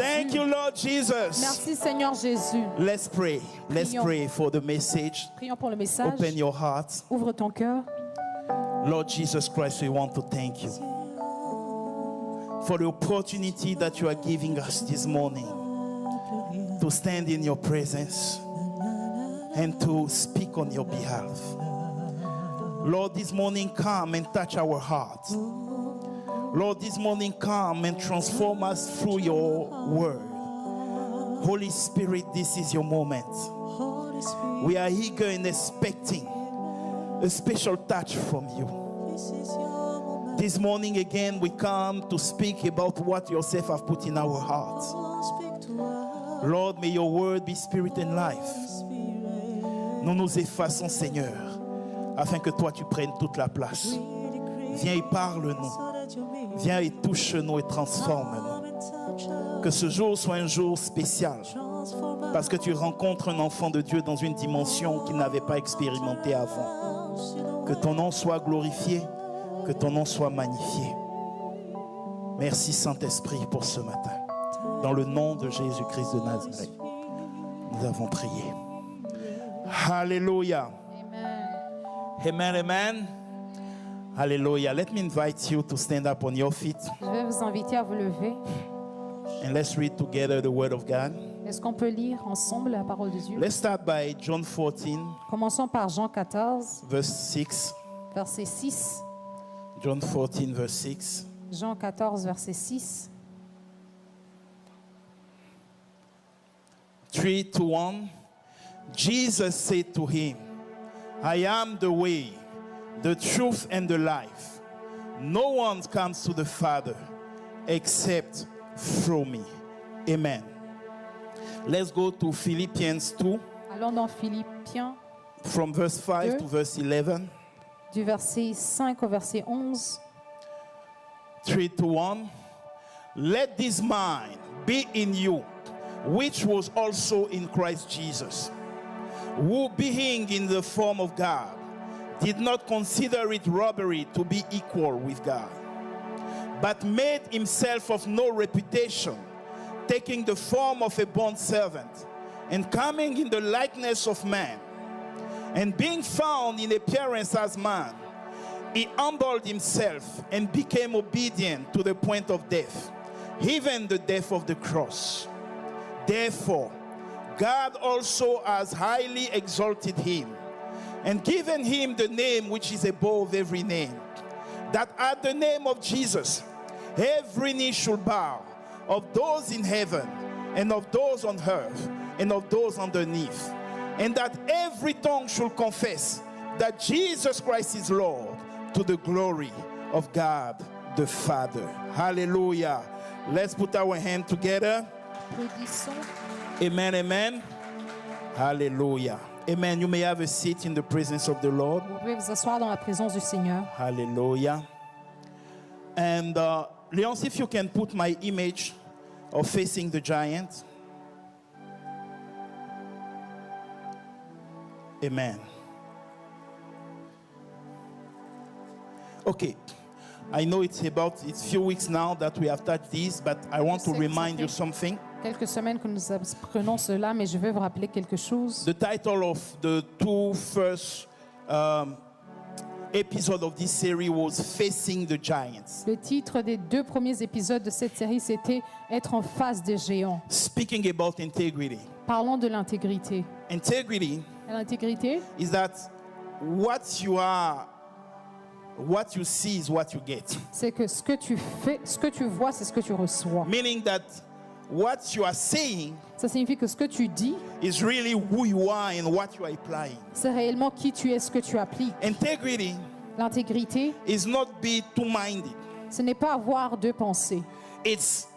Thank you, Lord Jesus. Merci Seigneur Jésus. Let's pray. Let's pray for the message. Prions pour le message. Open your heart. Ouvre ton cœur. Lord Jesus Christ, we want to thank you for the opportunity that you are giving us this morning to stand in your presence and to speak on your behalf. Lord, this morning come and touch our hearts. Lord, this morning come and transform us through your word. Holy Spirit, this is your moment. We are eager and expecting a special touch from you. This morning again we come to speak about what yourself have put in our hearts. Lord, may your word be spirit and life. Nous nous effaçons, Seigneur, afin que toi tu prennes toute la place. Viens et parle-nous. Viens et touche-nous et transforme-nous. Que ce jour soit un jour spécial, parce que tu rencontres un enfant de Dieu dans une dimension qu'il n'avait pas expérimentée avant. Que ton nom soit glorifié, que ton nom soit magnifié. Merci Saint-Esprit pour ce matin. Dans le nom de Jésus-Christ de Nazareth, nous avons prié. Hallelujah. Amen, amen. Hallelujah. Let me invite you to stand up on your feet. Je vais vous inviter à vous lever. And let's read together the word of God. Est-ce qu'on peut lire ensemble la parole de Dieu? Let's start by John 14. Commençons par Jean 14, verse 6. verset 6. John 14, verse 6. Jean 14, verset 6. 3, 2, 1. Jesus said to him, I am the way, the truth, and the life. No one comes to the Father except through me. Amen. Let's go to Philippians 2. Allons dans Philippiens, from verse 5 to verse 11. du verset 5 au verset 11. 3, 2, 1. Let this mind be in you, which was also in Christ Jesus, who being in the form of God, did not consider it robbery to be equal with God, but made himself of no reputation, taking the form of a bondservant, and coming in the likeness of man, and being found in appearance as man, he humbled himself and became obedient to the point of death, even the death of the cross. Therefore, God also has highly exalted him and given him the name which is above every name, that at the name of Jesus every knee should bow, of those in heaven and of those on earth and of those underneath, and that every tongue should confess that Jesus Christ is Lord, to the glory of God the Father. Hallelujah. Let's put our hand together. Amen, amen. Hallelujah. Amen. You may have a seat in the presence of the Lord. Vous pouvez vous asseoir dans la présence du Seigneur. Hallelujah. And Leonce, if you can put my image of facing the giant. Amen. Okay. I know it's a few weeks now that we have touched this, but I want to remind you something. Quelques semaines que nous apprenons cela, mais je vais vous rappeler quelque chose. The title of the two first episodes of this series was Facing the Giants. Le titre des 2 premiers épisodes de cette série, c'était Être en face des géants. Speaking about integrity. Parlons de l'intégrité. Integrity L'intégrité, is that what you are, what you see is what you get. c'est que ce que tu fais, ce que tu vois, c'est ce que tu reçois. Meaning that what you are saying Ça signifie que ce que tu dis, is really who you are and what you are applying. c'est réellement qui tu es, ce que tu appliques. Integrity L'intégrité, is not be two-minded. ce n'est pas avoir 2 pensées. It's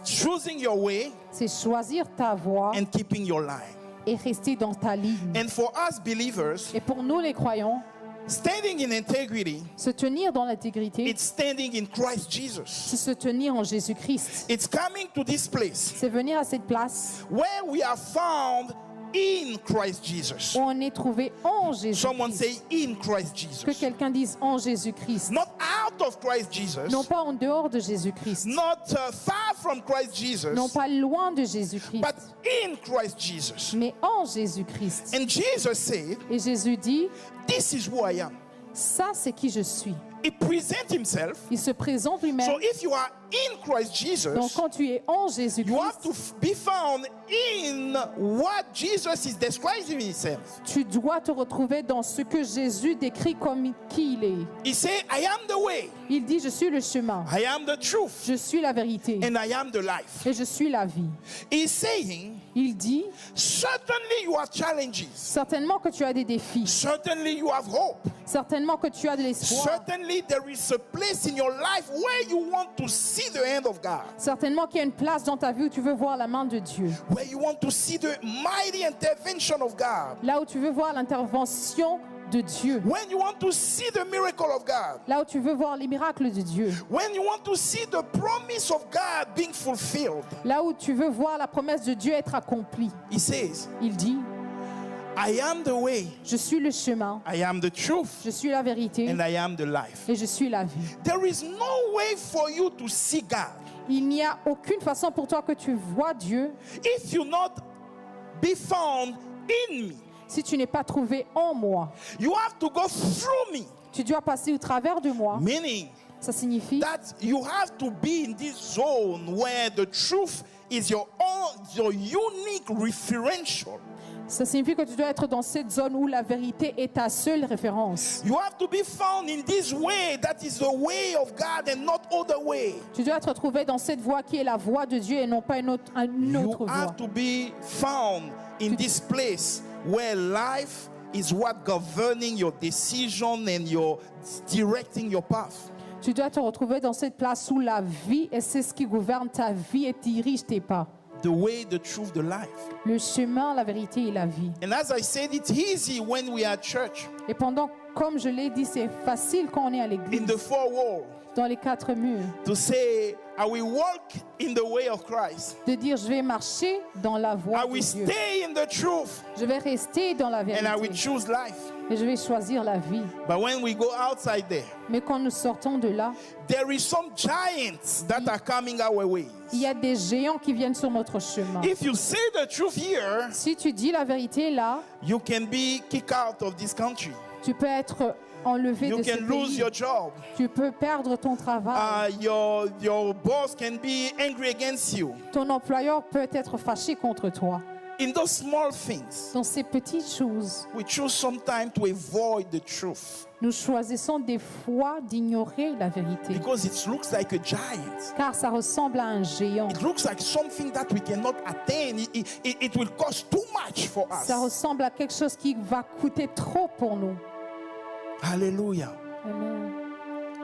choosing your way C'est choisir ta voie and keeping your line. et rester dans ta ligne. And for us believers, Et pour nous les croyants, standing in integrity, se tenir dans l'intégrité, it's standing in Christ Jesus. c'est se tenir en Jésus-Christ. It's coming to this place C'est venir à cette place where we are found in Christ Jesus. où on est trouvé en Someone Jésus-Christ. say in Christ Que Jesus. quelqu'un dise en Jésus-Christ. Not out of Christ Jesus. Non pas en dehors de Jésus-Christ. Not far from Christ Jesus. Non pas loin de Jésus-Christ. But in Christ Jesus. Mais en Jésus-Christ. And Jesus said, Et Jésus dit, this is who I am. ça c'est qui je suis. He presents himself. Il se présente lui-même. So if you are in Christ Donc Jesus, quand tu es en you have Jésus-Christ, to be found in what Jesus is describing himself. tu dois te retrouver dans ce que Jésus décrit comme qui il est. He said, I am the way, Il dit, je suis le chemin, I am the truth, je suis la vérité and I am the life. et je suis la vie. He's saying, Il dit, certainly you have challenges. certainement que tu as des défis, Certainly you have hope. certainement que tu as de l'espoir, Certainly there is a place in your life where you want to see the hand of God. certainement qu'il y a une place dans ta vie où tu veux voir la main de Dieu, Where you want to see the mighty intervention of God. là où tu veux voir l'intervention de Dieu, When you want to see the miracle of God. là où tu veux voir les miracles de Dieu, When you want to see the promise of God being fulfilled. là où tu veux voir la promesse de Dieu être accomplie. He says, Il dit, I am the way, je suis le chemin, I am the truth, je suis la vérité and I am the life. et je suis la vie. There is no way for you to see God Il n'y a aucune façon pour toi que tu vois Dieu if you not be found in me. si tu n'es pas trouvé en moi. You have to go through me, Tu dois passer au travers de moi. meaning Ça signifie that you have to be in this zone where the truth is your own, your unique referential. Ça signifie que tu dois être dans cette zone où la vérité est ta seule référence. You have to be found in this way that is the way of God and not other way. Tu dois être trouvé dans cette voie qui est la voie de Dieu et non pas une autre You voie. have to be found in this place where life is what governing your decision and your directing your path. Tu dois te retrouver dans cette place où la vie et c'est ce qui gouverne ta vie et dirige tes pas. The way, the truth, the life. Le chemin, la vérité et la vie. And as I said, it's easy when we are at church, Et pendant, comme je l'ai dit, c'est facile quand on est à in l'église, the four walls, dans les quatre murs, to say, I will walk in the way of Christ. de dire je vais marcher dans la voie I de will Dieu. stay in the truth Je vais rester dans la and I will vérité choose life. et je vais choisir la vie. But when we go outside there, Mais quand nous sortons de là, there is some giants that are coming our way. il y a des géants qui viennent sur notre chemin. If you say the truth here, Si tu dis la vérité là, you can be kicked out of this country. tu peux être enlevé You de ce can lose pays. your job. Tu peux perdre ton travail. Your boss can be angry against you. Ton employeur peut être fâché contre toi. In those small things, Dans ces petites choses, we choose sometimes to avoid the truth nous choisissons des fois d'ignorer la vérité. because it looks like a giant. Car ça ressemble à un géant. It looks like something that we cannot attain. It will cost too much for us. Ça ressemble à quelque chose qui va coûter trop pour nous. Hallelujah. Amen.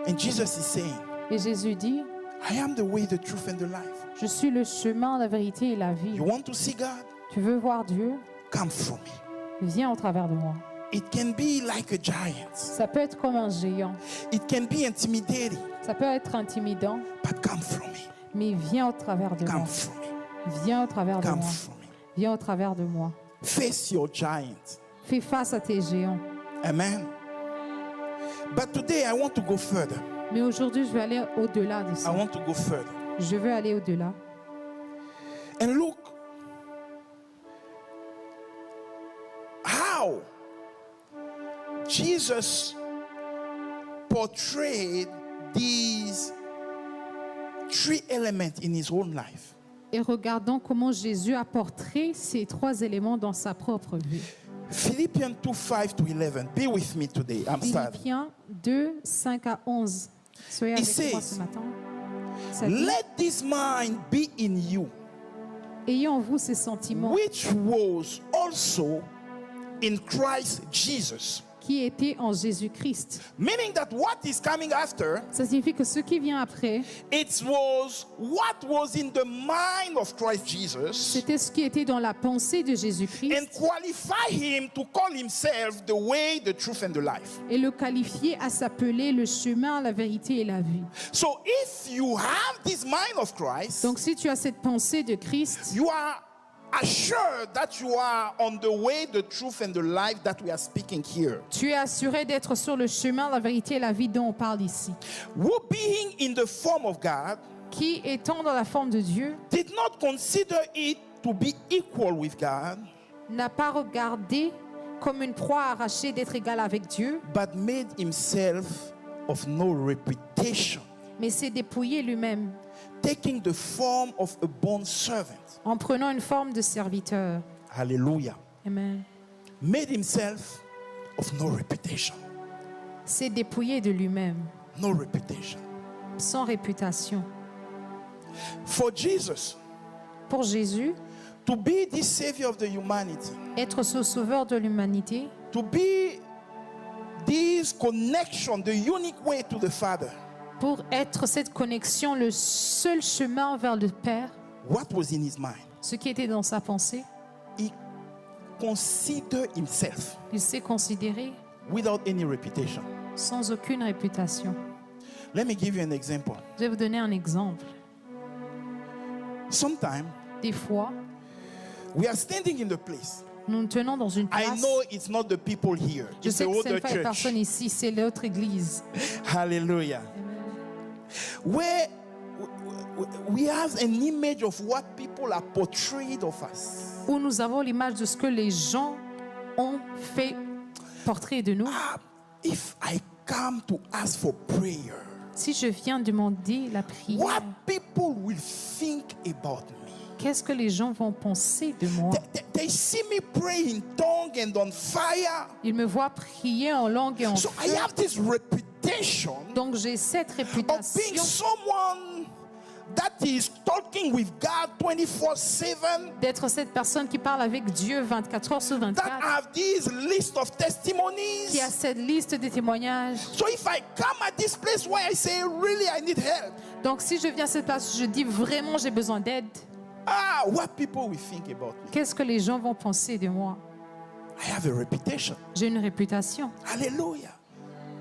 And Jesus is saying, Et Jésus dit, I am the way, the truth, and the life. je suis le chemin, la vérité et la vie. You want to see God? Tu veux voir Dieu? Come from me. Viens au travers de moi. It can be like a giant. Ça peut être comme un géant. It can be intimidating, Ça peut être intimidant, but come from me. mais viens au travers de moi. Come from me. Viens au travers de Come moi. from me. Viens au travers de moi. Face your giant. Fais face à tes géants. Amen. But today I want to go further. Mais aujourd'hui, je vais aller au-delà de I ça. want to go further. Je veux aller au-delà. And look how Jesus portrayed these three elements in his own life. Et regardons comment Jésus a porté ces trois éléments dans sa propre vie. Philippians 2, 5 to 11. Be with me today. I'm starting. Philippiens 2, 5 à 11. Soyez avec moi says, ce matin. Ça dit, Let this mind be in you, ayez en vous ces sentiments which was also in Christ Jesus. qui étaient en Jésus-Christ. Meaning that what is coming after, Ça signifie que ce qui vient après, it was what was in the mind of Christ Jesus c'était ce qui était dans la pensée de and Jésus-Christ qualify him to call himself the way, the truth, and the life. et le qualifier à s'appeler le chemin, la vérité et la vie. So if you have this mind of Christ, Donc si tu as cette pensée de Christ, you are assured that you are on the way, the truth, and the life that we are speaking here. Tu es assuré d'être sur le chemin, la vérité et la vie dont on parle ici. Who, being in the form of God, Qui, étant dans la forme de Dieu, did not consider it to be equal with God, n'a pas regardé comme une proie arrachée d'être égal avec Dieu, but made himself of no reputation, mais s'est dépouillé lui-même taking the form of a bond servant. en prenant une forme de serviteur. Hallelujah. Amen. Made himself of no reputation. S'est dépouillé de lui-même, No reputation. sans réputation. For Jesus Pour Jésus, to be the savior of the humanity, être ce sauveur de l'humanité, to be this connection, the unique way to the Father, pour être cette connexion, le seul chemin vers le Père, what was in his mind? ce qui était dans sa pensée, He considered himself il s'est considéré without any reputation. sans aucune réputation. Let me give you an example. Je vais vous donner un exemple. Sometimes Des fois, we are standing in the place. nous nous tenons dans une I place. know it's not the people here. Je It's sais the que ce older n'est pas les church. personnes ici, c'est l'autre église. Hallelujah. Where we have an image of what people are portrayed of us. Où nous avons l'image de ce que les gens ont fait portrait de nous. If I come to ask for prayer, Si je viens demander la prière, what people will think about me? qu'est-ce que les gens vont penser de moi? They see me pray in tongue and on fire. Ils me voient prier en langue et en So I feu. have this reputation Donc j'ai cette of being réputation someone that is talking with God 24/7, d'être cette personne qui parle avec Dieu 24 heures sur that 24, have this list of qui a testimonies. cette liste de témoignages. So if I come at this place where I say, really, I need help, Donc si je viens à cette place, je dis vraiment j'ai besoin d'aide. what people will think about me? Qu'est-ce que les gens vont penser de moi? I have a reputation. J'ai une réputation. Hallelujah.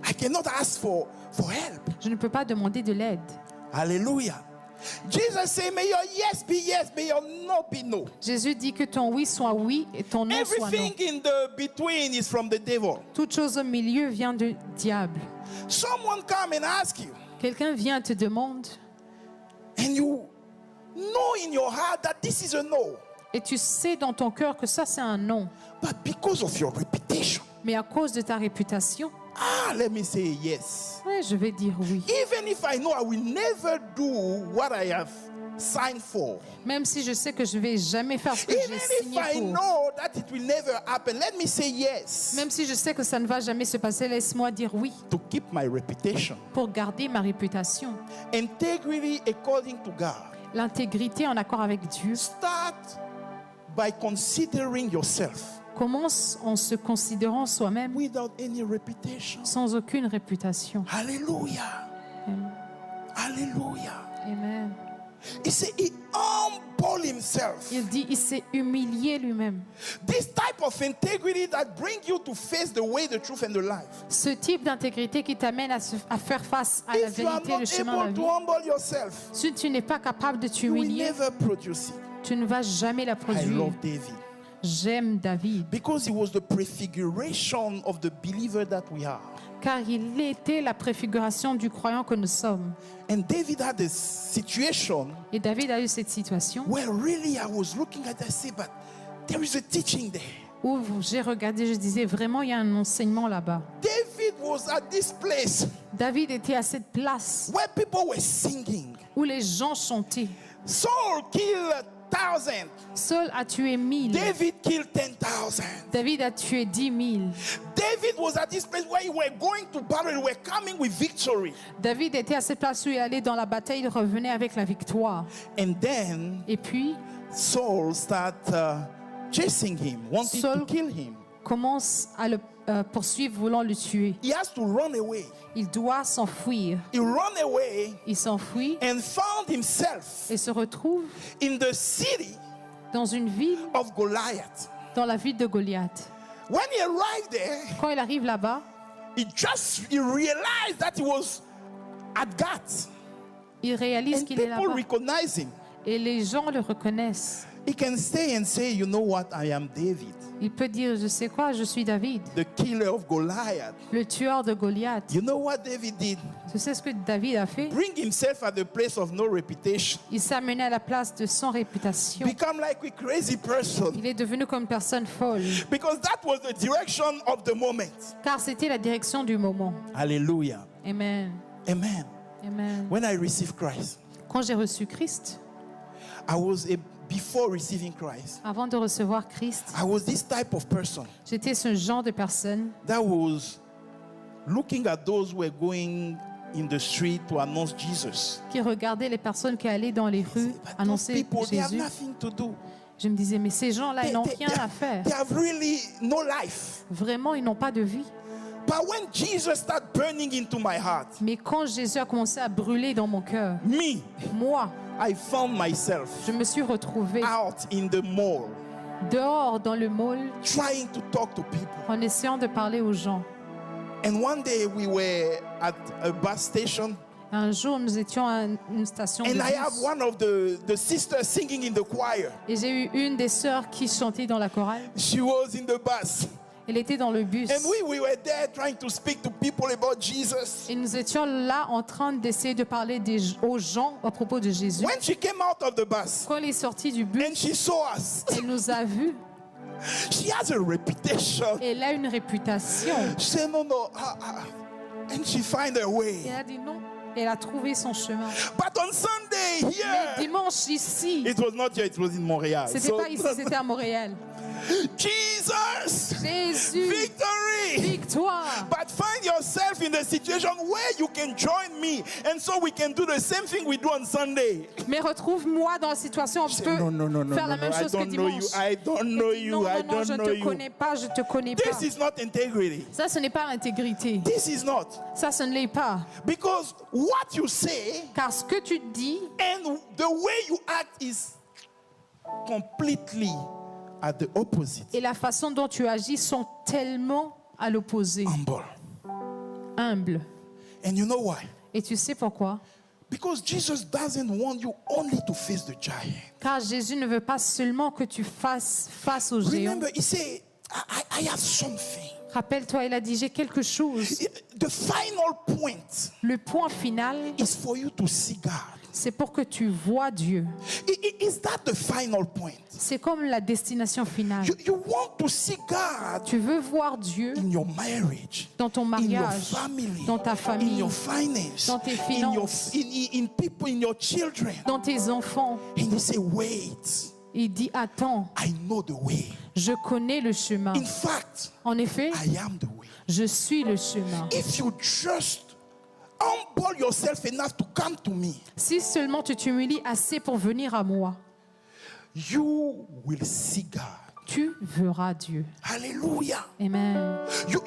I cannot ask for help. Je ne peux pas demander de l'aide. Hallelujah. Jesus said, may your yes be yes, may your no be no. Jésus dit que ton oui soit oui et ton non soit non. Everything in the between is from the devil. Toute chose au milieu vient du diable. Someone come and ask you, Quelqu'un vient te demande and you know in your heart that this is a no. et tu sais dans ton cœur que ça c'est un non. But because of your reputation, Mais à cause de ta réputation, let me say yes. ouais, je vais dire oui. Even if I know I will never do what I have signed for. Même si je sais que je vais jamais faire ce que Even j'ai if signé I pour. know that it will never happen, let me say yes. Même si je sais que ça ne va jamais se passer, laisse-moi dire oui To keep my reputation. pour garder ma réputation. Integrity according to God. L'intégrité en accord avec Dieu Start by considering yourself commence en se considérant soi-même without any reputation. sans aucune réputation. Hallelujah. Amen. Hallelujah. Amen. He said he humbled himself. Il dit, il s'est humilié lui-même. This type of integrity that brings you to face the way, the truth, and the life. Ce type d'intégrité qui t'amène à faire face à la If you are vérité, not le chemin de la able to vie. humble yourself, Si tu n'es pas capable de you will t'humilier, never produce it. tu ne vas jamais la I produire. love David J'aime David, because he was the prefiguration of the believer that we are. car il était la préfiguration du croyant que nous sommes. And David had a situation Et David a eu cette situation where really I was looking at it, I say, but there is a teaching there. où j'ai regardé, je disais vraiment, il y a un enseignement là-bas. David was at this place David était à cette place where people were singing. où les gens chantaient. Saul killed 1,000. Saul a tué 1000. David killed 10,000. David a tué 10 000. David was at this place where he were going to battle, he were coming with victory. David était à cette place où il allait dans la bataille, il revenait avec la victoire. And then Et puis, Saul started chasing him, wanting to Saul kill him. commence à le poursuivre, voulant le tuer. He has to run away. Il doit s'enfuir. He ran away Il s'enfuit and found himself et se retrouve in the city dans une ville, of Goliath. dans la ville de Goliath. When he arrived there, Quand il arrive là-bas, he realized that he was at Gath. il réalise And qu'il est people là-bas. recognize him. Et les gens le reconnaissent. He can stay and say, you know what, I am David, Il peut dire, je sais quoi, je suis David, the killer of Goliath. le tueur de Goliath. You know what David did? Tu sais ce que David a fait? Bring himself at the place of no reputation. Il s'est amené à la place de sans réputation. Become like a crazy person. Il est devenu comme une personne folle, Because that was the direction of the moment. car c'était la direction du moment. Hallelujah. Amen. Amen. Amen. When I received Christ, Quand j'ai reçu Christ, before receiving Christ, avant de recevoir Christ, I was this type of person j'étais ce genre de personne that was looking at those who were going in the street to announce Jesus. qui regardait les personnes qui allaient dans les rues But those annoncer people, they have Jésus. nothing to do. Je me disais, mais ces gens-là, ils n'ont rien à faire. They have really no life. Vraiment, ils n'ont pas de vie. But when Jesus started burning into my heart, Mais quand Jésus a commencé à brûler dans mon cœur, me, moi, I found myself je me suis retrouvée out in the mall dehors dans le mall trying to talk to people. en essayant de parler aux gens. And one day we were at a bus station, Un jour, nous étions à une station de and I have bus one of the sisters singing in the choir. et j'ai eu une des sœurs qui chantait dans la chorale. She was in the bus. Elle était dans le bus. And we were there trying to speak to people about Jesus. Et nous étions là en train d'essayer de parler aux gens à propos de Jésus. When she came out of the bus Quand elle est sortie du bus, and she saw us, elle nous a vus. she has a reputation. Elle a une réputation. She said, no, and she find her Et way. elle a dit non. Elle a trouvé son chemin. But on Sunday Mais here, dimanche ici, it was not here, it was in Montreal. c'était So, pas ici, c'était à Montréal. Jesus, Jésus, victory. victoire. But find yourself in a situation where you can join me, and so we can do the same thing we do on Sunday. Mais retrouve-moi dans la situation où on peut faire la même I chose que don't know you. dimanche. I don't know Elle dit, you. non, I non, non, don't je ne know te you. connais pas, je te connais pas. This is not integrity. Ça, ce n'est pas l'intégrité. This is not. Ça, ce ne l'est pas. Because what you say Car ce que tu dis and the way you act is completely at the opposite. et la façon dont tu agis sont tellement à l'opposé. Humble. Humble. And you know why? Et tu sais pourquoi? Because Jesus doesn't want you only to face the giant. Car Jésus ne veut pas seulement que tu fasses face aux géants. Remember, he said, I have something. Rappelle-toi, il a dit, j'ai quelque chose. The final point Le point final, is for you to see God. c'est pour que tu vois Dieu. Is that the final point? C'est comme la destination finale. You want to see God Tu veux voir Dieu in your marriage, dans ton in your mariage, family, dans ta in famille, your finance, dans tes in your finances, in people, in your children. dans tes enfants. And you say, wait, Il dit, attends, I know the way. je connais le chemin. In fact, En effet, I am the way. je suis le chemin. If you just humble yourself enough to come to me, Si seulement tu t'humilies assez pour venir à moi, you will see God. tu verras Dieu. Hallelujah. Amen.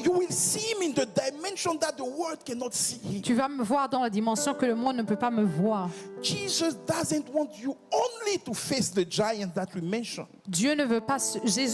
You will see him in the dimension that the world cannot see him. Tu vas me voir dans la dimension que le monde ne peut pas me voir. Jesus doesn't want you only to face the giant that we mentioned. Jésus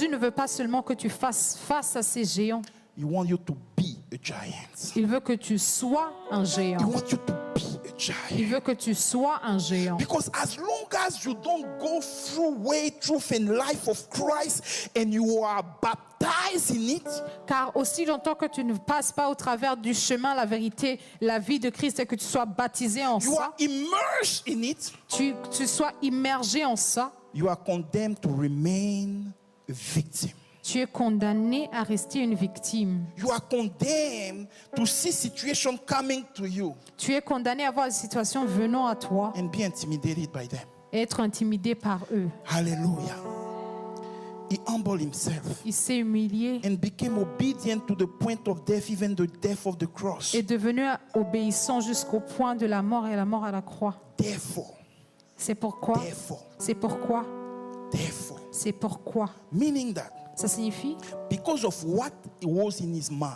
ne veut pas seulement que tu fasses face à ces géants. He wants you to be a giant. Il veut que tu sois un He géant. wants you to be a Il giant. veut que tu sois un géant. Because as long as you don't go through way, truth, and life of Christ and you are baptized in it, Car aussi longtemps que tu ne passes pas au travers du chemin, la vérité, la vie de Christ et que tu sois baptisé en you ça, are immersed in it, tu sois immergé en ça, you are condemned to remain a victim. tu es condamné à rester une victime. You are condemned to see situations coming to you Tu es condamné à voir des situations venant à toi and be intimidated by them. et être intimidé par eux. Hallelujah. He humbled himself Il s'est humilié and became obedient to the point of death, even the death of the cross. et est devenu obéissant jusqu'au point de la mort et la mort à la croix. Therefore, C'est pourquoi, therefore, c'est pourquoi, therefore. c'est pourquoi. Meaning that Ça signifie, because of what was in his mind,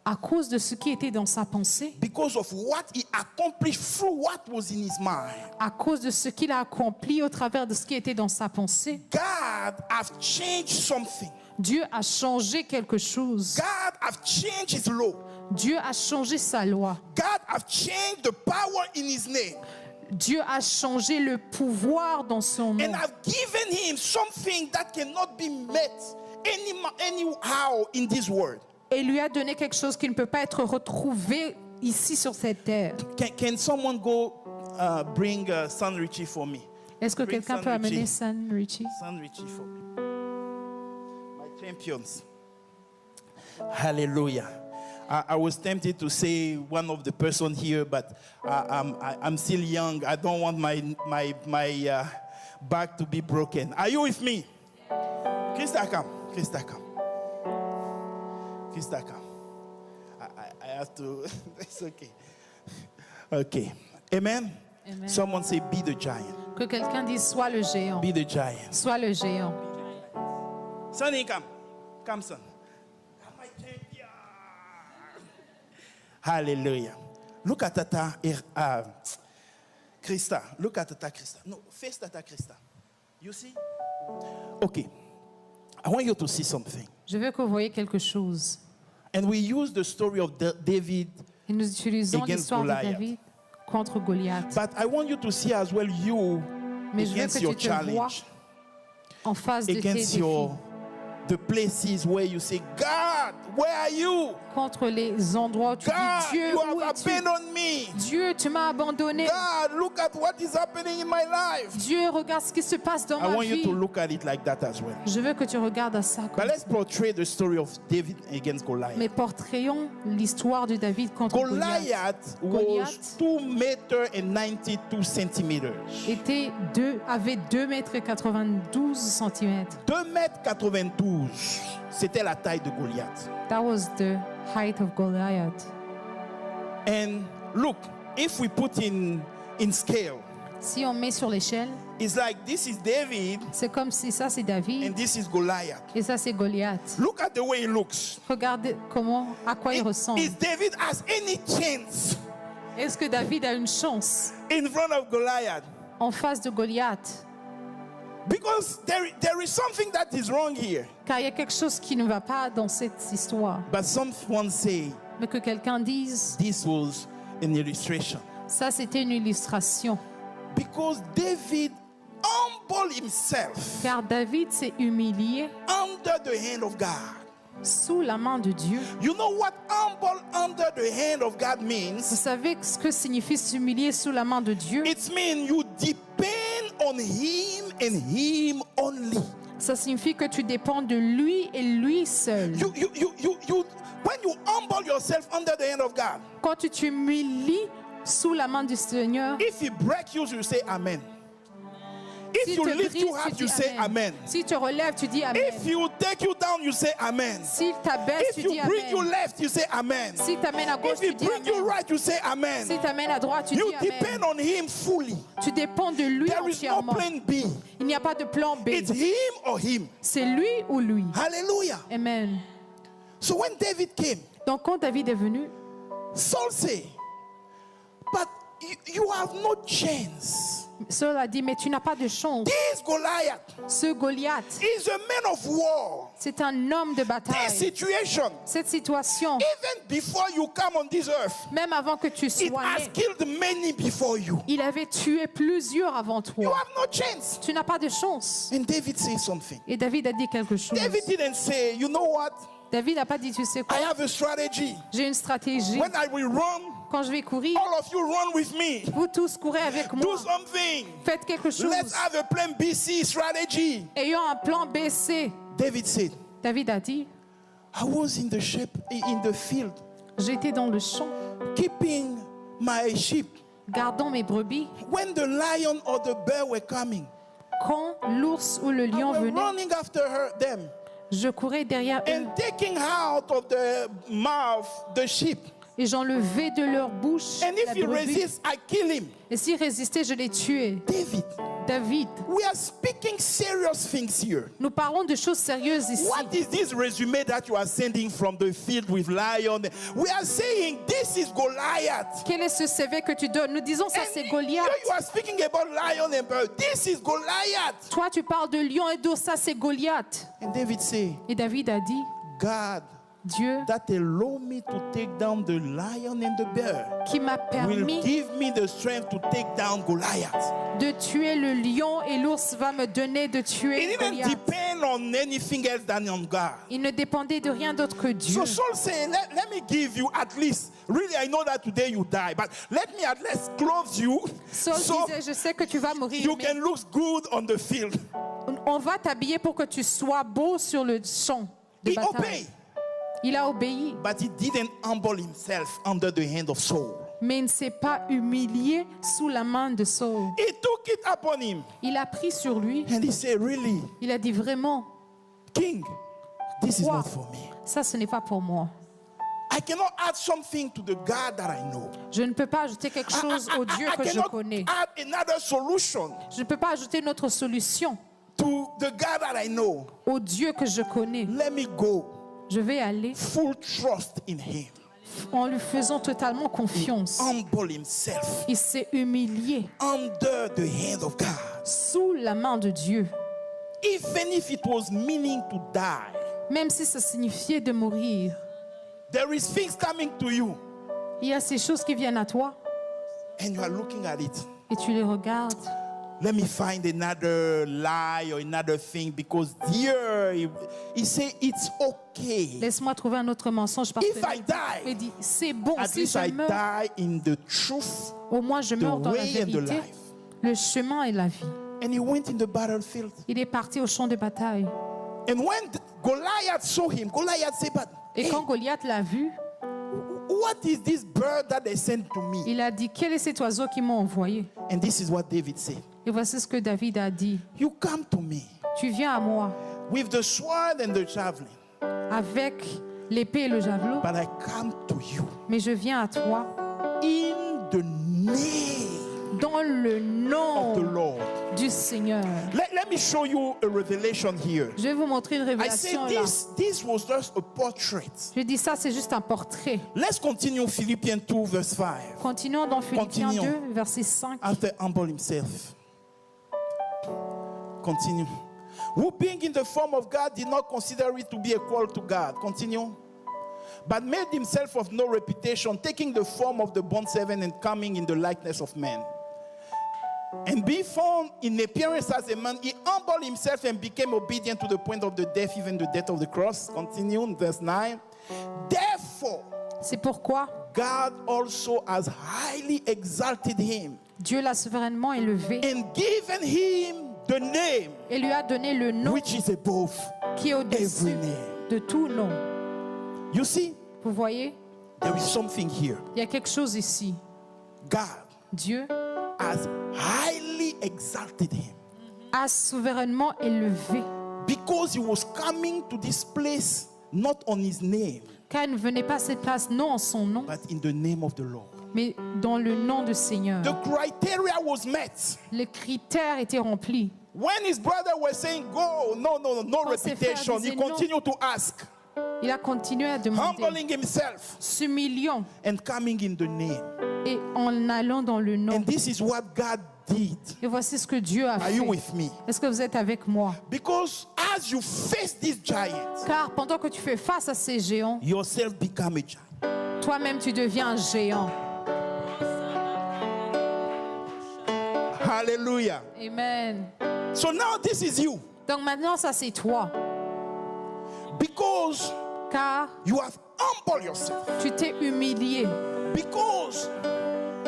à cause de ce qui était dans sa pensée, because of what he accomplished through what was in his mind, à cause de ce qu'il a accompli au travers de ce qui était dans sa pensée, God have changed something. Dieu a changé quelque chose. God have changed his law. Dieu a changé sa loi. God have changed the power in his name. Dieu a changé le pouvoir dans son nom. And I've given him something that cannot be met anyhow in this world. Et lui a donné quelque chose qui ne peut pas être retrouvé ici sur cette terre. Can someone go bring San Richie for me? Est-ce que Bring quelqu'un San peut amener Richie. San Richie? San Richie for me. My champions. Hallelujah. I was tempted to say one of the person here, but I'm still young. I don't want my back to be broken. Are you with me? Krista, come. Krista, come. Krista, come. I have to. It's okay. Okay. Amen. Amen. Someone say, be the giant. Que quelqu'un dise sois le géant. Be the giant. Sois le géant. Sonny, come. Come, son. Come, my champion. Hallelujah. Look at Tata Krista. Look at Tata Krista. No, face Tata Krista. You see? Okay. I want you to see something. Je veux que vous voyez quelque chose. And we use the story of David, Et nous utilisons Against l'histoire de Goliath. David contre Goliath. but I want you to see as well you Mais je veux against que your tu te vois challenge, en face de tes against défis, the places where you say, God, where are you? contre les endroits où tu God, dis Dieu, you où have es-tu? abandoned me. Dieu, tu m'as abandonné. God, look at what is happening in my life. Dieu, regarde ce qui se passe dans I ma want you vie. to look at it like that as well. Je veux que tu regardes à ça. But Comme let's portray the story of David against Goliath. Mais portrayons l'histoire de David contre Goliath. Goliath was 2 centimeters. Avait 2 mètres et 92 centimètres. 2,92 m. C'était la taille de Goliath. That was the height of Goliath. And look, if we put in scale, Si on met sur l'échelle, it's like this is David c'est comme si ça c'est David and this is Goliath. et ça c'est Goliath. Look at the way he looks. Regardez à quoi il ressemble. Is David has any chance Est-ce que David a une chance in front of Goliath? en face de Goliath? Because there is something that is wrong here. Car il y a quelque chose qui ne va pas dans cette histoire. But someone say Mais que quelqu'un dise, this was an illustration. ça c'était une illustration. Because David humbled himself Car David s'est humilié under the hand of God. sous la main de Dieu. You know what humble under the hand of God Vous means? savez ce que signifie s'humilier sous la main de Dieu? It means you depend on him and him only. Ça signifie que tu dépends de lui et lui seul. When you humble yourself under the hand of God, Quand tu t'humilies sous la main du Seigneur, if he breaks you, you say amen. If s'il you te lift brise, you tu up, you dis say amen. amen. S'il te relève, tu dis amen. If you take you down, you say amen. S'il t'abaisse, If tu dis you bring you amen. left, you say amen. S'il t'amène à gauche, If he tu dis bring you amen. right, you say amen. S'il t'amène à droite, tu You dis depend amen. on him fully. Tu dépends de lui There is no entièrement. plan B. Il n'y a pas de plan B. It's him or him. C'est lui ou lui. Hallelujah. Amen. So when David came, Donc quand David est venu, Saul said, but you have no chance. Saul a dit, mais tu n'as pas de chance. This Goliath Ce Goliath, is a man of war. c'est un homme de This bataille. situation, Cette situation, even before you come on this earth, même avant que tu it sois has né, killed many before you. il avait tué plusieurs avant You toi. have no chance. Tu n'as pas de chance. And David said something. Et David a dit quelque chose. David didn't say, you know what? David n'a pas dit, tu sais quoi, I have a strategy. j'ai une stratégie. When I will run, Quand je vais courir, all of you run with me. vous tous courez avec Do moi. something. Faites quelque chose. Let's have a plan BC strategy. Ayant un plan BC. David said, David a dit, I was in the field, j'étais dans le champ, keeping my sheep. gardant mes brebis. When the lion or the bear were coming, Quand l'ours ou le I lion was venait, running after them je courais derrière eux and taking out of the mouth the sheep. et j'enlevais de leur bouche And la if he brebis. resists, I kill him. Et s'il résistait, je les tuais. David, We are speaking serious things here. nous parlons de choses sérieuses ici. What is this resume that you are sending from the field with lion? We are saying this is Goliath. Quel est ce CV que tu donnes? Nous disons ça, And c'est here Goliath. you are speaking about lion and bear. This is Goliath. Toi, tu parles de lion et d'ours, ça, c'est Goliath. And David said, Et David a dit, God Dieu that allow me to take down the lion and the bear qui m'a will permis give me the strength to take down Goliath. de tuer le lion et l'ours va me donner de tuer It didn't Goliath. depend on anything else than on God. Il ne dépendait de rien d'autre que Dieu. So Saul saying, let me give you at least, really I know that today you die, but let me at least clothe you Saul so disait, je sais que tu vas mourir, you mais can look good on the field. on va t'habiller pour que tu sois beau sur le champ de He bataille. obeyed, Il a obéi, but he didn't humble himself under the hand of Saul. mais il ne s'est pas humilié sous la main de Saul. He took it upon him Il a pris sur lui, and he said, really, il a dit vraiment, King, this is Roi, not for me. ça ce n'est pas pour moi. I cannot add something to the God that I know. Je ne peux pas ajouter quelque chose au Dieu I que je cannot connais. add another solution Je ne peux pas ajouter une autre solution to the God that I know. au Dieu que je connais. Let me go Je vais aller full trust in him. en lui faisant totalement confiance. Humble himself Il s'est humilié under the hand of God. sous la main de Dieu. Even if it was meaning to die, Même si ça signifiait de mourir. there is things coming to you Il y a ces choses qui viennent à toi and you are looking at it. et tu les regardes. Let me find another lie or another thing because here he say it's okay. Laisse-moi trouver un autre mensonge parce If I que die, il dit c'est bon at si least je I meurs. die in the truth, Au moins je meurs dans la way and the vérité, life. le chemin et la vie. And he went in the battlefield. Il est parti au champ de bataille. And when Goliath saw him, Goliath said, but Et hey, quand Goliath l'a vu, what is this bird that they sent to me? il a dit quel est cet oiseau qui m'a envoyé? And this is what David said. Et voici ce que David a dit. You come to me Tu viens à moi with the sword and the javelin, avec l'épée et le javelot, but I come to you mais je viens à toi in the name dans le of nom the Lord. du Seigneur. Let me show you a revelation here. Je vais vous montrer une I said révélation là. this was just a portrait. Je dis ça, c'est juste un portrait. Let's continue Philippians 2 verse 5. Continuons dans Philippiens Continuons. 2, verset 5. After humble himself. Continue. Who being in the form of God did not consider it to be equal to God. Continue. But made himself of no reputation, taking the form of the bondservant and coming in the likeness of men. And being found in appearance as a man, he humbled himself and became obedient to the point of the death, even the death of the cross. Continue in verse 9. Therefore, C'est pourquoi God also has highly exalted him Dieu l'a souverainement élevé and given him the name et lui a donné le nom which is above qui est au-dessus every name. de tout nom. You see, Vous voyez, there is something here. il y a quelque chose ici. God Dieu has highly exalted him a souverainement élevé, because he was coming to this place not on his name, car il ne venait pas à cette place non en son nom, but in the name of the Lord. mais dans le nom du Seigneur. The criteria was met. Les critères étaient remplis. When his brother was saying, go, no Quand ses frères reputation, he disaient non. continued to ask, Il a continué à demander, humbling himself s'humiliant and coming in the name. et en allant dans le nom. And this is what God did. Et voici ce que Dieu a Are you fait. with me? Est-ce que vous êtes avec moi? Because as you face this giant, Car pendant que tu fais face à ces géants, yourself become a giant. toi-même tu deviens un géant. Hallelujah. Amen. So now this is you. Donc maintenant, ça c'est toi. Because Car you have humbled yourself. tu t'es humilié. Because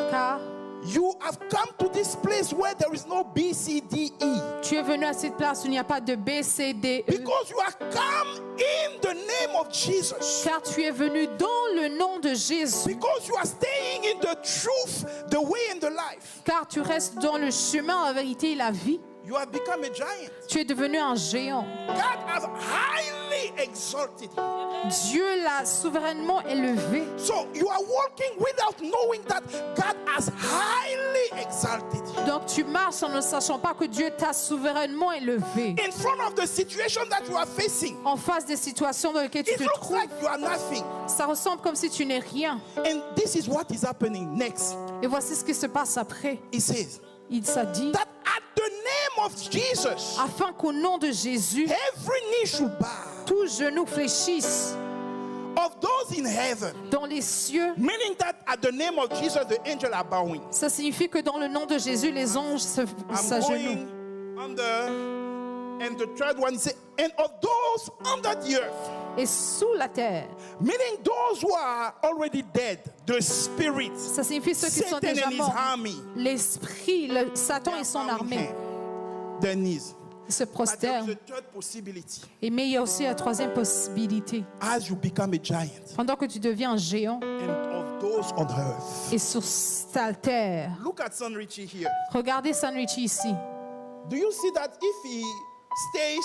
Car you have come to this place where there is no B, C, D, E. tu es venu à cette place où il n'y a pas de B, C, D, E. Because you have come in the name of Jesus. Car tu es venu dans le nom de Jésus. Because you are staying in the truth, the way, and the life. Car tu restes dans le chemin, la vérité et la vie. You have become a giant. Tu es devenu un géant. God has highly exalted you. Dieu l'a souverainement élevé. So you are walking without knowing that God has highly exalted you. Donc tu marches en ne sachant pas que Dieu t'a souverainement élevé. In front of the situation that you are facing, En face des situations dans lesquelles tu it te looks trouves, like you are nothing. ça ressemble comme si tu n'es rien. And this is what is happening next. Et voici ce qui se passe après. It says Il s'est dit, that at the name of Jesus, afin qu'au nom de Jésus, every knee should bow tout genou fléchisse those in heaven. dans les cieux. Meaning that at the name of Jesus, the angels are bowing. Ça signifie que dans le nom de Jésus, les anges I'm s'agenouillent. going under, and the third one is, and of those under the earth. Et sous la terre, Meaning those who are already dead, the spirits, ça signifie ceux qui sont Satan déjà and his morts. army, L'esprit, Satan et son armée their knees. se But there is prosternent. a third possibility. Et mais il y a aussi la troisième possibilité. As you become a giant, Pendant que tu deviens un géant and of those on earth. et sur ta terre, Look at Son Richie here. regardez San Richie ici. Do you see that if he stays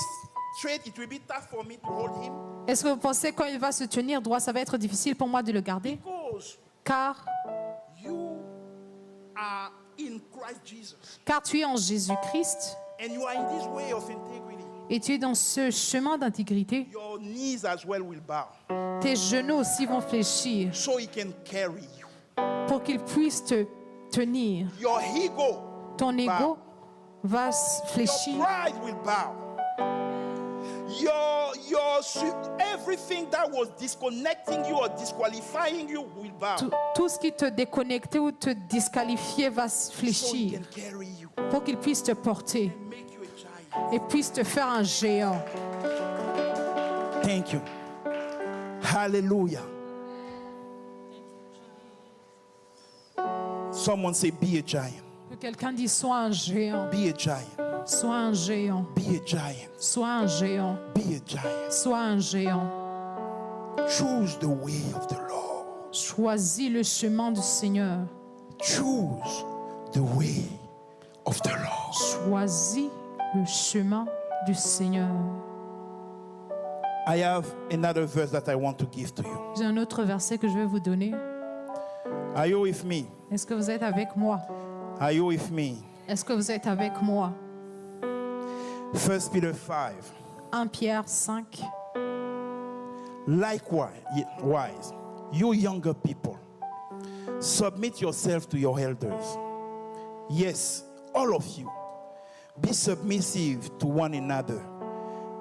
straight, it will be tough for me to hold him? Est-ce que vous pensez quand il va se tenir droit, ça va être difficile pour moi de le garder? Because Car you are in Christ Jesus. car tu es en Jésus-Christ And you are in this way of integrity. et tu es dans ce chemin d'intégrité, Your knees as well will bow. tes genoux aussi vont fléchir So he can carry you. pour qu'ils puissent te tenir. Your ego, Ton ego va your fléchir. pride will bow. Everything that was disconnecting you or disqualifying you will bow. Tout ce qui te déconnectait ou te disqualifiait va So he fléchir can carry you pour qu'il puisse te porter and make you a giant. et puisse te faire un géant. Thank you. Hallelujah. Someone say, be a giant. Que quelqu'un dise sois un géant, Be a giant. sois un géant, Be a giant. sois un géant, Be a giant. sois un géant. Choose the way of the Lord. Choisis le chemin du Seigneur. Choose the way of the Lord. Choisis le chemin du Seigneur. I have another verse that I want to give to you. J'ai un autre verset que je vais vous donner. Are you with me? Est-ce que vous êtes avec moi? Are you with me? Est-ce que vous êtes avec moi? 1 Peter 5. 1 Pierre 5. Likewise, you younger people, submit yourself to your elders. Yes, all of you, be submissive to one another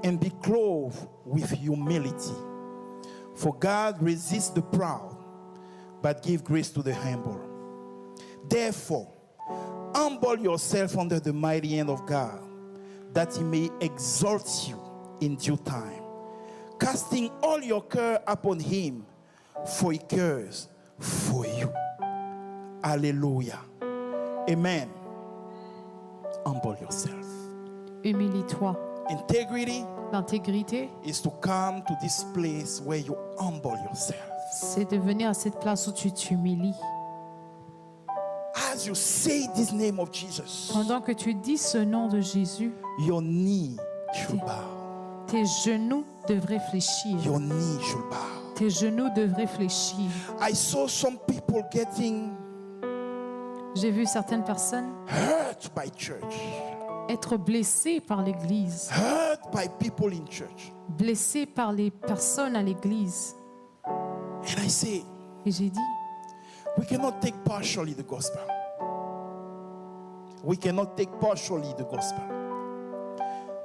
and be clothed with humility. For God resists the proud, but gives grace to the humble. Therefore, humble yourself under the mighty hand of God, that he may exalt you in due time, casting all your care upon him, for he cares for you. Hallelujah. Amen. Humble yourself. Humilie-toi. Integrity L'intégrité, is to come to this place where you humble yourself. c'est de venir à cette place où tu t'humilies. As you say this name of Jesus, Pendant que tu dis ce nom de Jésus, your knee should bow. tes genoux devraient fléchir. Your knee should bow. Tes genoux devraient fléchir. I saw some people getting J'ai vu certaines personnes hurt by church, être blessées par l'Église, hurt by people in church. blessées par les personnes à l'Église. And I say, Et j'ai dit, we cannot take partially the gospel. We cannot take partially the gospel.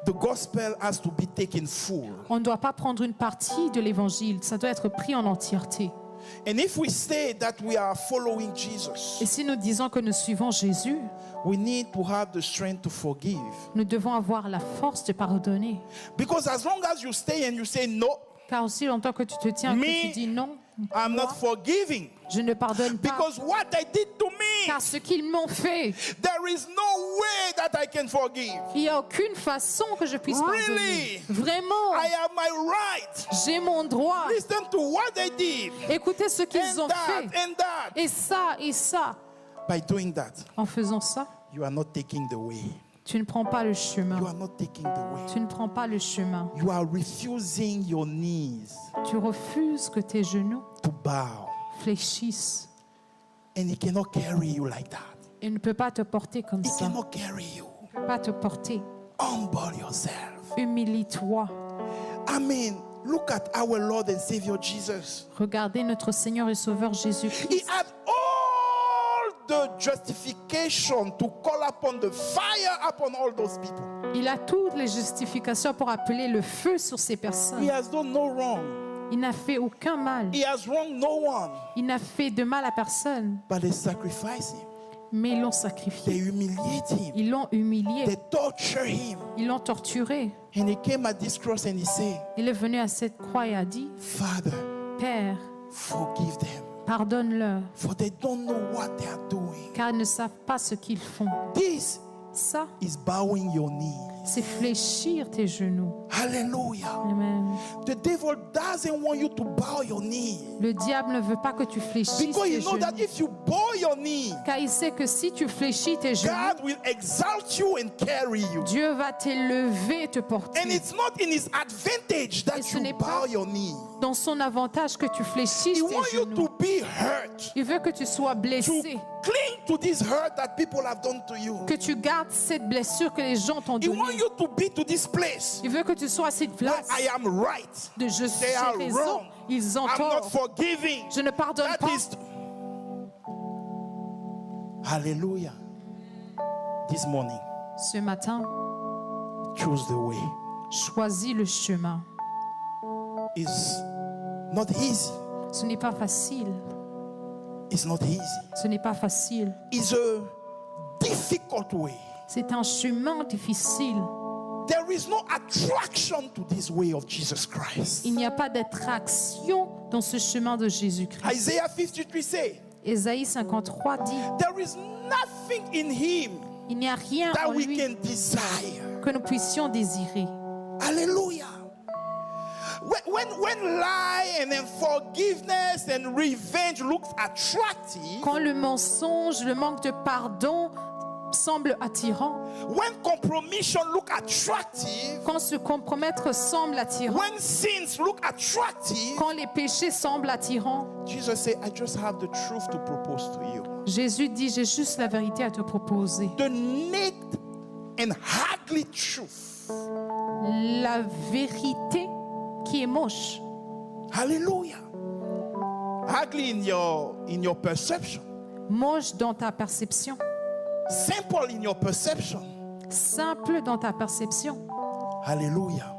The gospel has to be taken full. on ne doit pas prendre une partie de l'Évangile, ça doit être pris en entièreté. And if we say that we are following Et Jesus, si nous disons que nous suivons Jésus, we need to have the strength to forgive. nous devons avoir la force de pardonner. Because as long as you stay and you say, no, Car aussi longtemps que tu te tiens et que Me, tu dis non, I'm not forgiving. je ne pardonne pas. Because what they did to me, Car ce qu'ils m'ont fait, there is no way that I can forgive. il n'y a aucune façon que je puisse pardonner. Really? Vraiment, I have my right. j'ai mon droit. Listen to what they did. Écoutez ce qu'ils And ont fait. that, and that. Et ça, et ça. By doing that, En faisant ça, you are not taking the way. tu ne prends pas le You chemin. are not taking the way. Tu ne prends pas le chemin. You are refusing your knees Tu refuses que tes genoux to bow. fléchissent. And he cannot carry you like that. Il ne peut pas te porter comme He ça. cannot carry you. Il ne peut pas te porter. Humble yourself. Humilie-toi. I mean, look at our Lord and Savior Jesus. Regardez notre Seigneur et Sauveur He Jésus-Christ. had all the justification to call upon the fire upon all those people. Il a toutes les justifications pour appeler le feu sur ces He personnes. has done no wrong. Il n'a fait aucun mal. He has wronged no one. Il n'a fait de mal à personne. But they sacrifice him. Mais ils l'ont They sacrifié. humiliate him. Ils l'ont humilié. They torture him. Ils l'ont torturé. And he came at this cross and he said, Il est venu à cette croix et a dit, Father, Père, forgive them. pardonne-leur, For they don't know what they are doing. car ils ne savent pas ce qu'ils font. This Ça, is bowing your knee. c'est fléchir tes genoux. Hallelujah. Amen. The devil doesn't want you to bow your knee. Le diable ne veut pas que tu fléchisses Because tes you know that genoux. if you bow your knee, Car il sait que si tu fléchis tes genoux, God will exalt you and carry you. Dieu va t'élever et te porter. And it's not in his advantage Et that ce you n'est bow pas your knee. dans son avantage que tu fléchisses He tes wants you genoux. to be hurt. Il veut que tu sois To blessé, cling to this hurt that people have done to you. que tu gardes cette blessure que les gens t'ont He wants donnée. you to be to this place Il veut que tu sois à cette where place I am right. de je They are j'ai raison, wrong. ils ont I'm not tort. forgiving. Je ne pardonne That pas. is. Hallelujah. This morning, Ce matin, choose the way. choisis le chemin. It's not easy. Ce n'est pas facile. It's not easy. Ce n'est pas facile. It's a difficult way. C'est un chemin difficile. There is no attraction to this way of Jesus Christ. Il n'y a pas d'attraction dans ce chemin de Jésus-Christ. Isaiah 53 say, Ésaïe 53 dit, there is nothing in him il n'y a rien that en we lui can desire. que nous puissions désirer. Hallelujah. When lie and then forgiveness and revenge looks attractive, Quand le mensonge, le manque de pardon semble attirant, when compromission look attractive, quand se compromettre semble attirant, when sins look attractive, quand les péchés semblent attirants, Jesus said, I just have the truth to propose to you. Jésus dit, j'ai juste la vérité à te proposer. The naked and ugly truth. La vérité qui est moche, Hallelujah. Ugly in your perception. moche dans ta perception, Simple in your perception. simple dans ta perception, Hallelujah.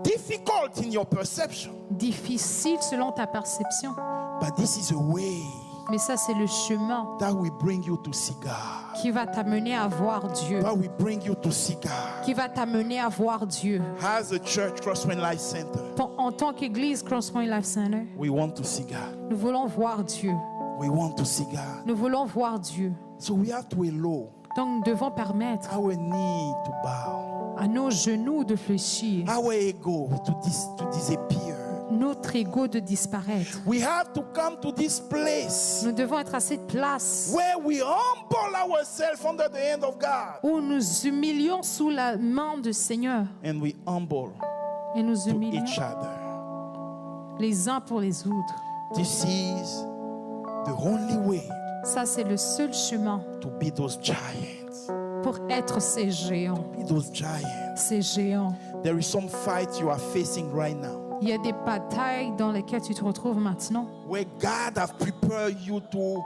Difficult in your perception. difficile selon ta perception. But this is a way Mais ça, c'est le chemin that will bring you to see God. qui va t'amener à voir Dieu, That will bring you to see God. qui va t'amener à voir Dieu. As a church, Crosspoint Life Center, En tant qu'Église Crosspoint Life Center, we want to see God. nous voulons voir Dieu. We want to see God. Nous voulons voir Dieu. So we have to allow Donc nous devons permettre our knee to bow, à nos genoux de fléchir, our ego to disappear. notre ego de disparaître. We have to come to this place Nous devons être à cette place where we humble ourselves under the hand of God où nous humilions sous la main du Seigneur and we humble et nous to humilions each other. les uns pour les autres. This is the only way Ça, c'est le seul chemin to be those giants. pour être ces géants. Be those giants. Ces géants. There is some fight you are facing right now Il y a des batailles dans lesquelles tu te retrouves maintenant, where God have prepared you to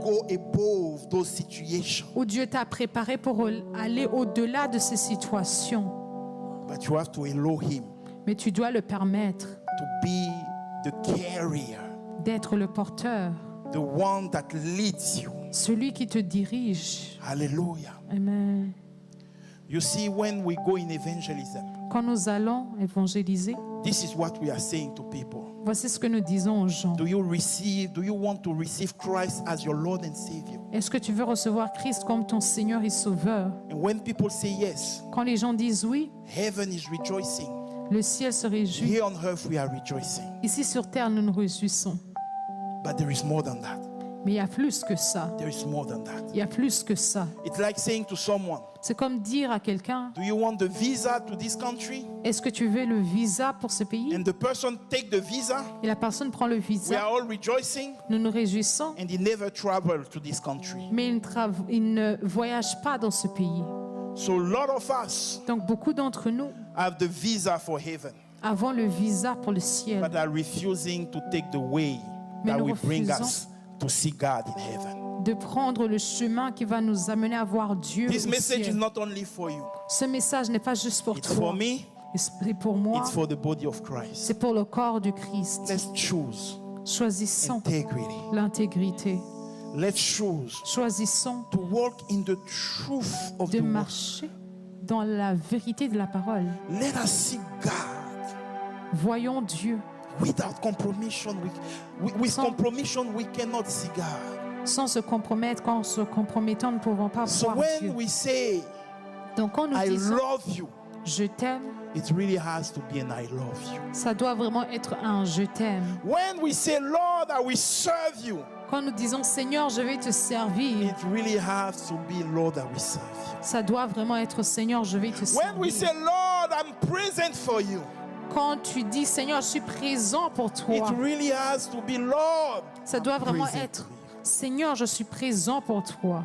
go above those situations. où Dieu t'a préparé pour aller au-delà de ces situations. But you have to allow Him Mais tu dois le permettre to be the carrier, d'être le porteur, the one that leads you. celui qui te dirige. Hallelujah. Amen. You see, when we go in evangelism, Quand nous allons évangéliser, this is what we are saying to people. voici ce que nous disons aux gens. Do you want to receive Christ as your Lord and Savior? Est-ce que tu veux recevoir Christ comme ton Seigneur et Sauveur? And when people say yes, Quand les gens disent oui, heaven is rejoicing. le ciel se réjouit. Here on earth we are rejoicing. Ici sur terre, nous nous réjouissons. But there is more than that. Mais il y a plus que ça. There is more than that. Il y a plus que ça. It's like saying to someone, C'est comme dire à quelqu'un, do you want the visa to this country? est-ce que tu veux le visa pour ce pays? And the person take the visa. Et la personne prend le We visa. are all rejoicing. Nous nous réjouissons, And he never traveled to this country. mais il ne voyage pas dans ce pays. So a lot of us Donc beaucoup d'entre nous have the visa for heaven, avons le visa pour le ciel, but are refusing to take the way Mais that nous will bring refusons. us to see God in heaven. de prendre le chemin qui va nous amener à voir Dieu This au message is ciel. not only for you. Ce message n'est pas juste pour It's for toi, me, Et c'est pour moi, it's for the body of Christ. c'est pour le corps du Christ. Let's choose Choisissons integrity. l'intégrité. Let's choose Choisissons to walk in the truth of de the word. marcher dans la vérité de la parole. Let us see God Voyons Dieu. without compromission. With Sans- compromission, we cannot see God. Sans se compromettre, quand en se compromettant, nous ne pouvons pas So voir when Dieu. we say, Donc quand nous I disons love you, je t'aime, it really has to be an I love you. ça doit vraiment être un je t'aime. When we say, Lord, I will serve you, Quand nous disons Seigneur, je vais te servir, it really has to be, Lord, I will serve you. ça doit vraiment être Seigneur, je vais te When we say, servir. Lord, I'm present for you, Quand tu dis Seigneur, je suis présent pour it toi, really has to be, Lord, ça doit vraiment present être for you. Seigneur, je suis présent pour toi.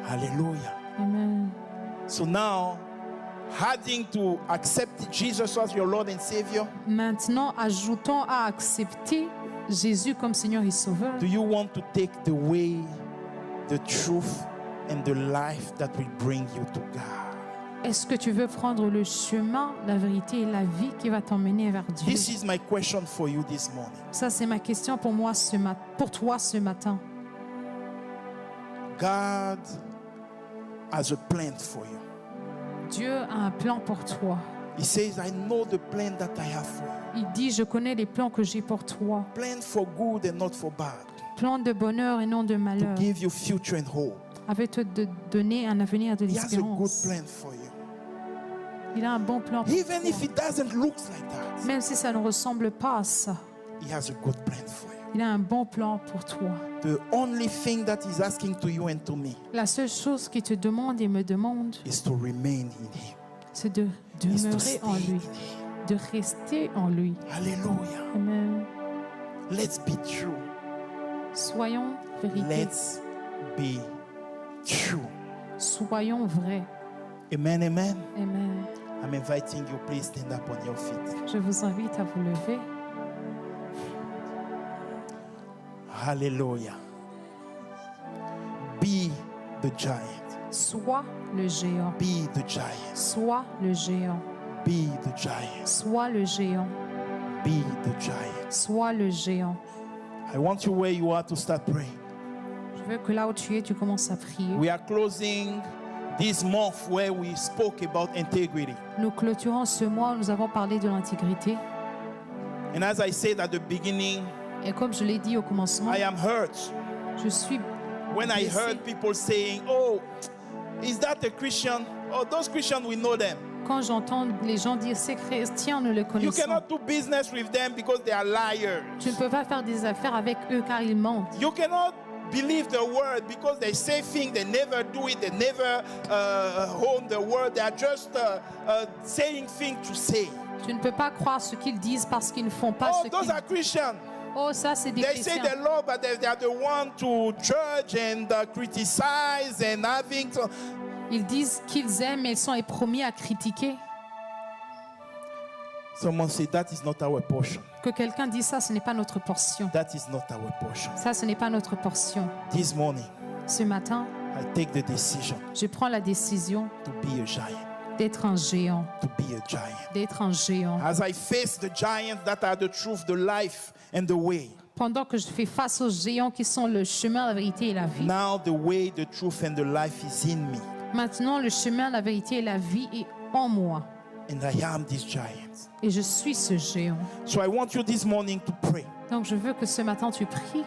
Hallelujah. Amen. So now, adding to accept Jesus as your Lord and Savior, Maintenant, ajoutons à accepter Jésus comme Seigneur et Sauveur. do you want to take the way, the truth, and the life that will bring you to God? Est-ce que tu veux prendre le chemin, la vérité et la vie qui va t'emmener vers Dieu? This is my question for you this morning. Ça, c'est ma question pour moi pour toi ce matin. God has a plan for you. Dieu a un plan pour toi. He says, I know the plan that I have for you. Il dit, je connais les plans que j'ai pour toi. Plan for good and not for bad. Plan de bonheur et non de To malheur. give you future and hope. Avec te de donner un avenir de He has a good l'espérance. plan for you. Il a un bon plan pour Even toi. if it doesn't look like that, Même si ça ne ressemble pas à ça, He has a good plan for you. il a un bon plan pour toi. The only thing that He's asking to you and to me La seule chose qu'il te demande et me demande, is to remain in Him. c'est de Is to demeurer stay en in lui, Him. de rester en lui. Hallelujah. Amen. Let's be true. Soyons vérité. Let's be true. Soyons vrais. Amen, amen. Amen. I'm inviting you, please stand up on your feet. Je vous invite à vous lever. Hallelujah. Be the giant. Sois le géant. Be the giant. Sois le géant. Be the giant. Sois le géant. Be the giant. Sois le géant. I want you where you are to start praying. Je veux que là où tu es, tu commences à prier. We are closing this month where we spoke about integrity. Nous clôturons ce mois où nous avons parlé de l'intégrité. And as I said at the beginning, Et comme je l'ai dit au commencement, I am hurt je suis when I blessé. heard people saying, "Oh, is that a Christian? Oh, those Christians, we know them. Quand j'entends les gens dire ces chrétiens, nous les You connaissons. cannot do business with them because they are liars. Tu ne peux pas faire des affaires avec eux car ils mentent. You cannot believe the word because they say things, they never do it, they never own the word. They are just saying things to say. Tu ne peux pas croire ce qu'ils disent parce qu'ils ne font pas Oh, ce those qu'ils are Christians. Oh, ça c'est des They say chrétiens. they love, but they are the one to judge and criticize and having. Ils disent qu'ils aiment, mais ils sont les premiers à critiquer. Someone say that is not our portion. Que quelqu'un dise ça, ce n'est pas notre portion. That is not our portion. Ça, ce n'est pas notre portion. This morning, Ce matin, I take the decision je prends la décision to be a giant. d'être un géant. To be a giant. D'être un géant. As I face the giants that are the truth, the life, and the way. Pendant que je fais face aux géants qui sont le chemin, la vérité et la vie. Now the way, the truth, and the life is in me. Maintenant, le chemin, la vérité et la vie est en moi. And I am this giant. Et je suis ce géant. So I want you this morning to pray. Donc, je veux que ce matin, tu pries.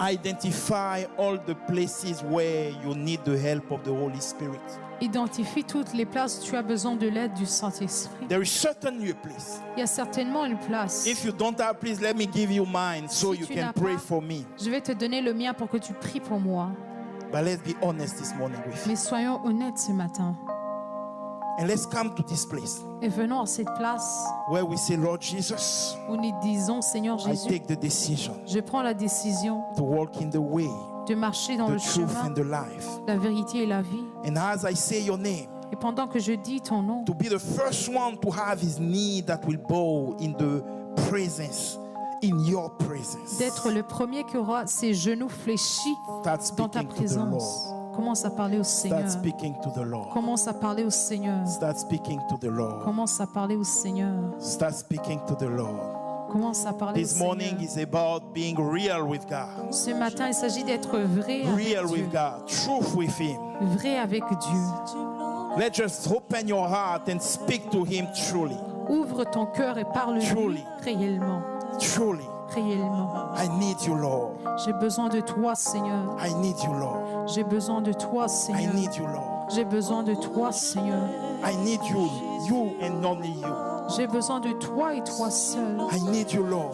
Identify all the places where you need the help of the Holy Spirit. Identifie toutes les places où tu as besoin de l'aide du Saint-Esprit. There is certainly a place. Il y a certainement une place. If you don't have, please let me give you mine so Si you tu can n'as pray pas, for me. Je vais te donner le mien pour que tu pries pour moi. But let's be honest this morning with you. Mais soyons honnêtes ce matin. And let's come to this place Et venons à cette place where we say, Lord Jesus, où nous disons, Seigneur I Jésus, take the decision je prends la décision to walk in the way, de marcher dans the le truth, chemin, and the life. la vérité et la vie. And as I say your name, Et pendant que je dis ton nom, to be the first one to have his knee that will bow in the presence, in your presence. d'être le premier qui aura ses genoux fléchis Start dans ta speaking to the présence. Lord. Commence à parler au Seigneur. Start speaking to the Lord. Commence à parler au Seigneur. Start speaking to the Lord. Commence à parler au Seigneur. Start speaking to the Lord. Commence à parler au This morning Seigneur. is about being real with God. Ce matin, il s'agit d'être vrai Real avec Dieu. with God. Truth with Him. Vrai avec Dieu. Let's just open your heart and speak to Him truly. Ouvre ton cœur et parle-lui Truly. réellement. Truly. Réellement. I need you, Lord. J'ai besoin de toi, Seigneur. I need you, Lord. J'ai besoin de toi, I Seigneur. need you, Lord. J'ai besoin de toi, Seigneur. I need you, you and only you. J'ai besoin de toi et toi seul. I need you, Lord.